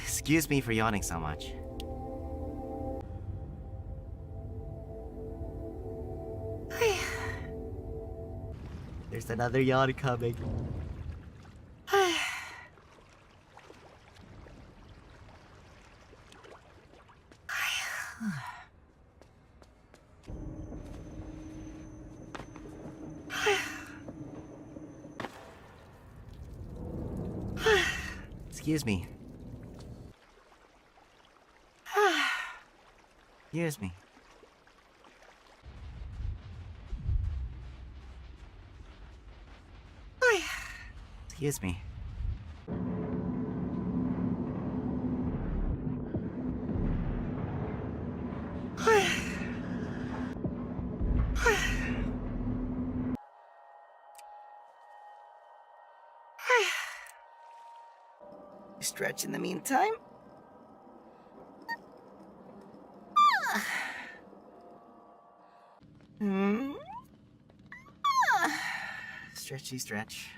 Excuse me for yawning so much. There's another yawn coming. Excuse me. Excuse me. Excuse me. Stretch in the meantime. Stretchy stretch.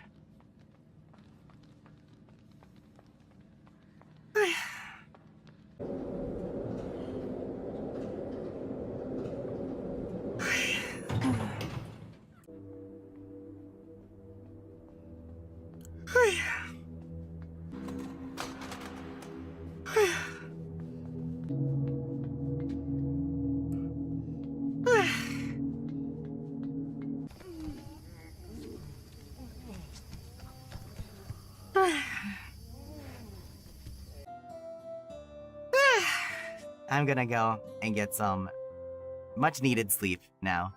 I'm gonna go and get some much needed sleep now.